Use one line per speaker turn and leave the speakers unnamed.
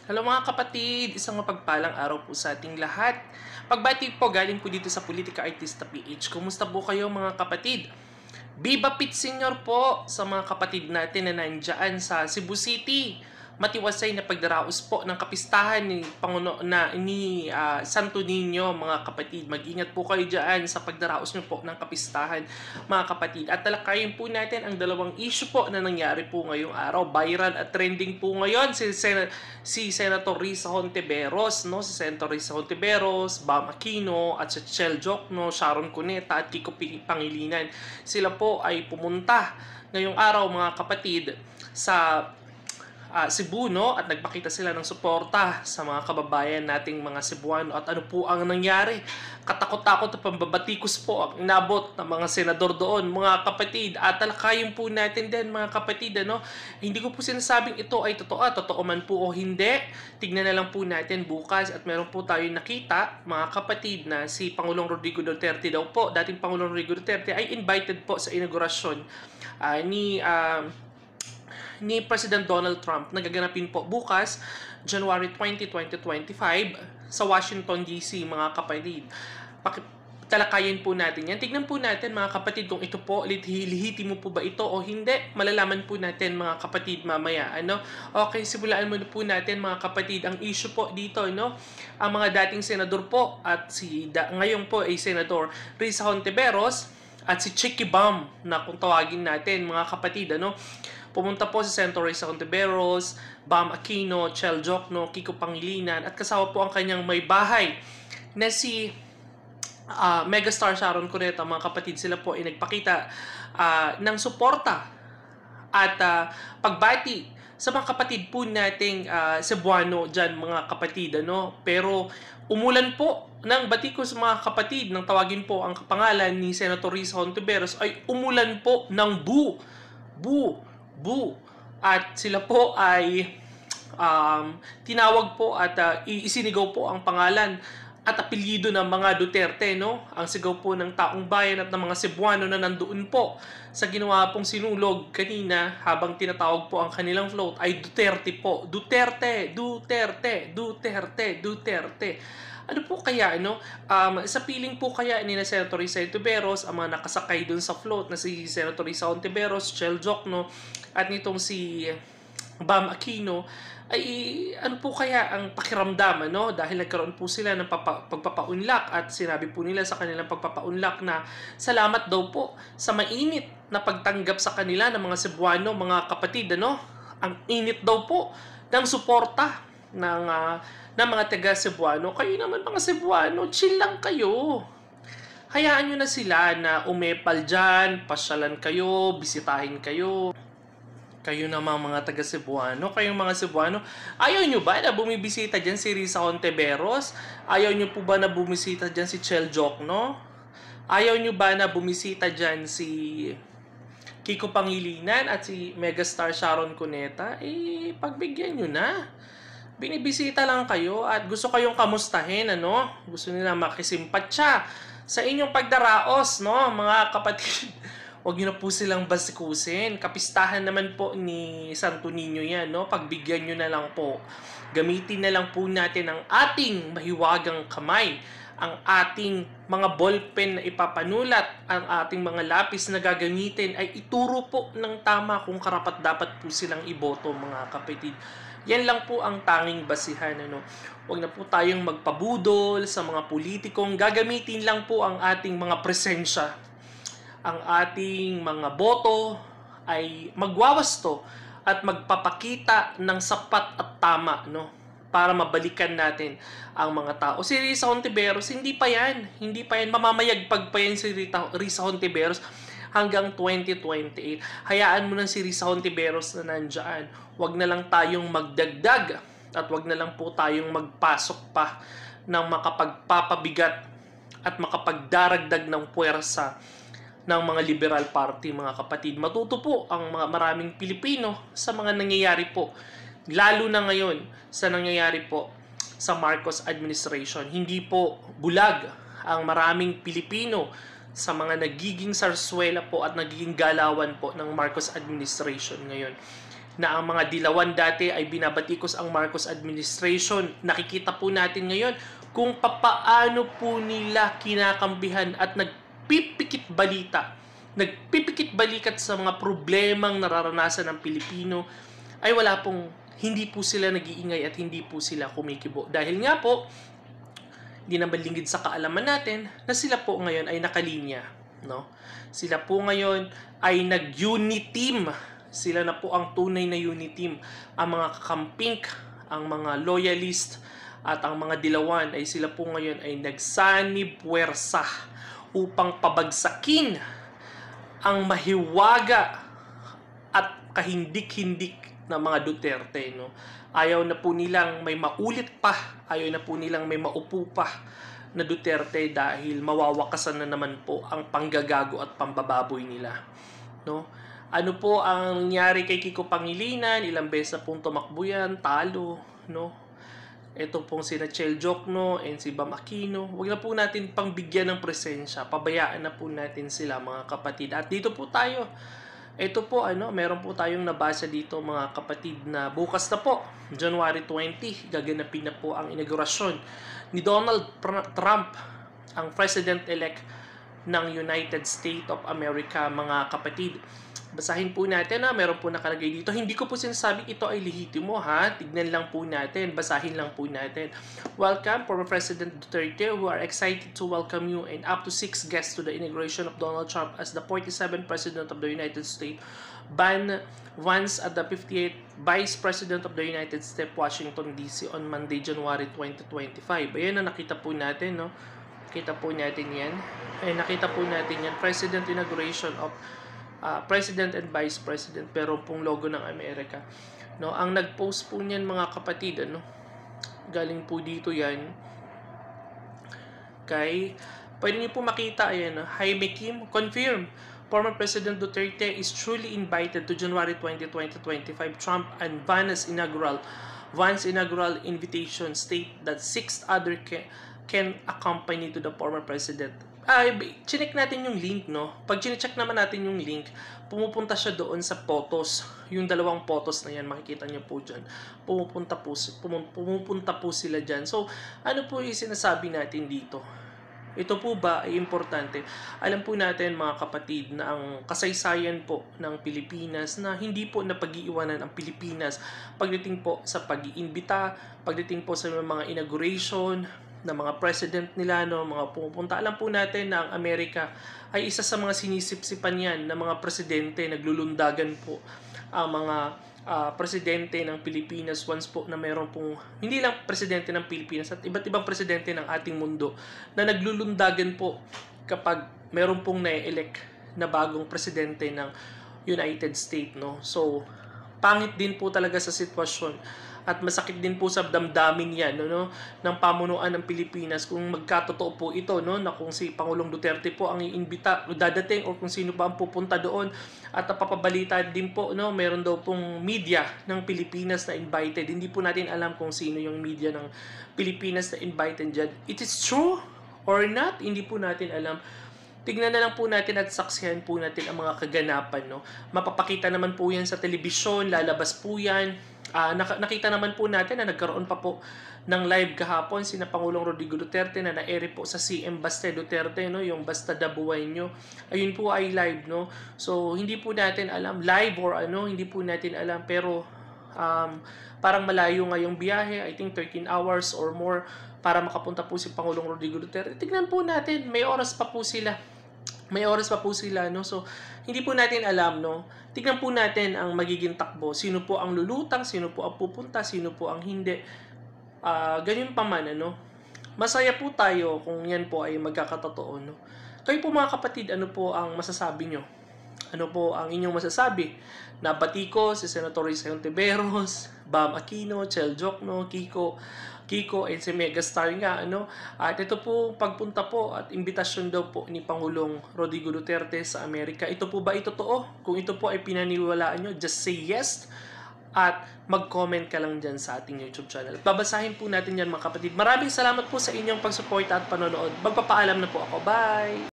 Hello mga kapatid, isang mapagpalang araw po sa ating lahat. Pagbati po galing po dito sa Politika Artista PH. Kumusta po kayo mga kapatid? Viva Pit Senior po sa mga kapatid natin na nandiyan sa Cebu City. Matiwasay na pagdaraos po ng kapistahan ni Santo Niño mga kapatid. Mag-ingat po kayo diyan sa pagdaraos niyo po ng kapistahan mga kapatid. At talakayin po natin ang dalawang issue po na nangyari po ngayong araw. Viral at trending po ngayon si Senator Risa Hontiveros, no? Si Senator Risa Hontiveros, Bam Aquino at si Chel Jokno, Sharon Cuneta at Kiko Pangilinan. Sila po ay pumunta ngayong araw mga kapatid sa Cebu, no? At nagpakita sila ng suporta sa mga kababayan nating mga Cebuano. At ano po ang nangyari? Katakot-takot at pambabatikos po ang inabot ng mga senador doon, mga kapatid. At talakayin po natin din, mga kapatid, ano? Hindi ko po sinasabing ito ay totoo. Totoo man po o hindi. Tignan na lang po natin bukas. At meron po tayong nakita, mga kapatid, na si Pangulong Rodrigo Duterte daw po, dating Pangulong Rodrigo Duterte, ay invited po sa inaugurasyon ni President Donald Trump na gaganapin po bukas, January 20, 2025 sa Washington DC, mga kapatid. Talakayin po natin yan. Tignan po natin mga kapatid kung ito po, lihiti mo po ba ito o hindi. Malalaman po natin mga kapatid mamaya. Ano? Okay, simulaan mo na po natin mga kapatid ang issue po dito. No? Ang mga dating senador po at ngayon po ay Senador Risa Hontiveros at si Chicky Bam na kung tawagin natin mga kapatid. Ano? Pumunta po si Senator Risa Hontiveros, Bam Aquino, Chel Jokno, Kiko Pangilinan at kasama po ang kanyang may bahay na si megastar Sharon Cuneta, mga kapatid. Sila po ay nagpakita ng suporta at pagbati sa mga kapatid po nating Cebuano dyan, mga kapatid. Ano? Pero umulan po ng batikos mga kapatid, nang tawagin po ang pangalan ni Senator Risa Hontiveros ay umulan po ng boo. At sila po ay tinawag po at isinigaw po ang pangalan at apelyido ng mga Duterte, no? Ang sigaw po ng taong bayan at ng mga Cebuano na nandoon po sa ginawa pong sinulog kanina habang tinatawag po ang kanilang float ay Duterte po. Duterte. Ano po kaya, no? Sa piling po kaya ni na Senator Risa Hontiveros, ang mga nakasakay dun sa float na si Senator Risa Hontiveros, Chel Jokno, at nitong si Bam Aquino, ay ano po kaya ang pakiramdam, no? Dahil nagkaroon po sila ng pagpapaunlak at sinabi po nila sa kanilang pagpapaunlak na salamat daw po sa mainit na pagtanggap sa kanila ng mga Cebuano, mga kapatid, ano? Ang init daw po ng suporta ng mga taga Cebuano. Kayo naman mga Cebuano, chill lang kayo. Hayaan nyo na sila na umepal dyan, pasyalan kayo, bisitahin kayo. Kayo naman mga taga Cebuano, kayong mga Cebuano, ayaw nyo ba na bumibisita dyan si Risa Hontiveros? Ayaw nyo po ba na bumisita dyan si Chel Jokno? Ayaw nyo ba na bumisita dyan si Kiko Pangilinan at si megastar Sharon Cuneta? Pagbigyan nyo na. Binibisita lang kayo at gusto kayong kamustahin, ano? Gusto nila makisimpatsya sa inyong pagdaraos, no, mga kapatid. Huwag nyo na po silang basikusin. Kapistahan naman po ni Santo Niño yan, no? Pagbigyan nyo na lang po. Gamitin na lang po natin ang ating mahiwagang kamay, ang ating mga ballpen na ipapanulat, ang ating mga lapis na gagamitin ay ituro po ng tama kung karapat dapat po silang iboto, mga kapatid. Yan lang po ang tanging basihan, ano. Huwag na po tayong magpabudol sa mga politikong gagamitin lang po ang ating mga presensya. Ang ating mga boto ay magwawasto at magpapakita ng sapat at tama, no, para mabalikan natin ang mga tao. Si Risa Hontiveros, hindi pa yan, mamamayagpag pa yan si Risa Hontiveros hanggang 2028. Hayaan mo na si Risa Hontiveros na nandyan. Huwag na lang tayong magdagdag at huwag na lang po tayong magpasok pa ng makapagpapabigat at makapagdaragdag ng puwersa ng mga Liberal Party, mga kapatid. Matuto po ang mga maraming Pilipino sa mga nangyayari po. Lalo na ngayon sa nangyayari po sa Marcos administration. Hindi po bulag ang maraming Pilipino sa mga nagiging sarswela po at nagiging galawan po ng Marcos administration ngayon. na ang mga dilawan dati ay binabatikos ang Marcos administration. Nakikita po natin ngayon kung papaano po nila kinakambihan at nagpipikit balikat sa mga problemang nararanasan ng Pilipino, ay hindi po sila nag-iingay at hindi po sila kumikibo. Dahil nga po, hindi naman lingid sa kaalaman natin na sila po ngayon ay nakalinya. No? Sila po ngayon ay nag-unity team. Sila na po ang tunay na unity team. Ang mga kakamping, ang mga loyalist, at ang mga dilawan ay sila po ngayon ay nagsanib puwersa upang pabagsakin ang mahiwaga at kahindik-hindik na mga Duterte. No? Ayaw na po nilang may maulit pa, ayaw na po nilang may maupo pa na Duterte dahil mawawakasan na naman po ang panggagago at pambababoy nila. No? Ano po ang nangyari kay Kiko Pangilinan? Ilang beses na pong tumakbo yan, talo. No? Ito pong sina Chel Jokno and si Bam Aquino. Huwag na po natin pang bigyan ng presensya. Pabayaan na po natin sila, mga kapatid. At dito po tayo. Ito po, meron po tayong nabasa dito, mga kapatid, na bukas na po, January 20, gaganapin na po ang inaugurasyon ni Donald Trump, ang President-elect ng United States of America, mga kapatid. Basahin po natin, meron po nakalagay dito. Hindi ko po sinasabing ito ay lehitimo, ha? Tignan lang po natin, basahin lang po natin. Welcome, former President Duterte. We are excited to welcome you and up to 6 guests to the inauguration of Donald Trump as the 47th President of the United States. Vance at the 58th Vice President of the United States, Washington, D.C. on Monday, January 2025. Ayan na, nakita po natin, no? Nakita po natin yan. Ayan, nakita po natin yan. President inauguration of President and Vice President, pero pong logo ng Amerika. No, ang nag-post po niyan, mga kapatid, galing po dito yan pwede niyo po makita, ayan, Jaime Kim, confirm, former President Duterte is truly invited to January 20, 2025 Trump and Vance inaugural invitation state that 6 other can accompany to the former president. Chinek natin yung link, no? Pag chinecheck naman natin yung link, pumupunta siya doon sa photos. Yung dalawang photos na yan, makikita niyo po dyan. Pumupunta po sila dyan. So, ano po yung sinasabi natin dito? Ito po ba ay importante? Alam po natin, mga kapatid, na ang kasaysayan po ng Pilipinas na hindi po napag-iiwanan ang Pilipinas pagdating po sa pag-iimbita, pagdating po sa mga inauguration na mga president nila, no, mga pumupunta. Alam po natin na ang Amerika ay isa sa mga sinisipsipan yan na mga presidente. Naglulundagan po ang mga presidente ng Pilipinas once po na mayroon pong, hindi lang presidente ng Pilipinas at iba't ibang presidente ng ating mundo na naglulundagan po kapag mayroon pong na-elect na bagong presidente ng United States. No? So, pangit din po talaga sa sitwasyon at masakit din po sa damdamin yan, no, ng pamunuan ng Pilipinas kung magkatotoo po ito, no, na kung si Pangulong Duterte po ang iimbita dadating o kung sino ba ang pupunta doon. At napapabalita din po, no, meron daw pong media ng Pilipinas na invited. Hindi po natin alam kung sino yung media ng Pilipinas na invited dyan. It is true or not, hindi po natin alam. Tignan na lang po natin at saksihan po natin ang mga kaganapan. No? Mapapakita naman po yan sa telebisyon, lalabas po yan. Nakita naman po natin na nagkaroon pa po ng live kahapon sina Pangulong Rodrigo Duterte na na-air po sa CM Baste Duterte, no? Yung Basta Dabuhay nyo. Ayun po ay live. No? So, hindi po natin alam, live or hindi po natin alam. Pero, parang malayo nga yung biyahe. I think 13 hours or more para makapunta po si Pangulong Rodrigo Duterte. Tignan po natin, may oras pa po sila. No? So, hindi po natin alam, no? Tignan po natin ang magiging takbo. Sino po ang lulutang, sino po ang pupunta, sino po ang hindi. Ganyan pa man, Masaya po tayo kung yan po ay magkakatotoo, no? Kayo po, mga kapatid, ano po ang masasabi nyo? Ano po ang inyong masasabi? Nabati ko si Senator Risa Hontiveros, Bam Aquino, Chel Jokno, Kiko, and si Megastar nga, At ito po, pagpunta po at imbitasyon daw po ni Pangulong Rodrigo Duterte sa Amerika. Ito po ba totoo? Kung ito po ay pinaniwalaan nyo, just say yes. At mag-comment ka lang dyan sa ating YouTube channel. Babasahin po natin yan, mga kapatid. Maraming salamat po sa inyong pagsuporta at panonood. Magpapaalam na po ako. Bye!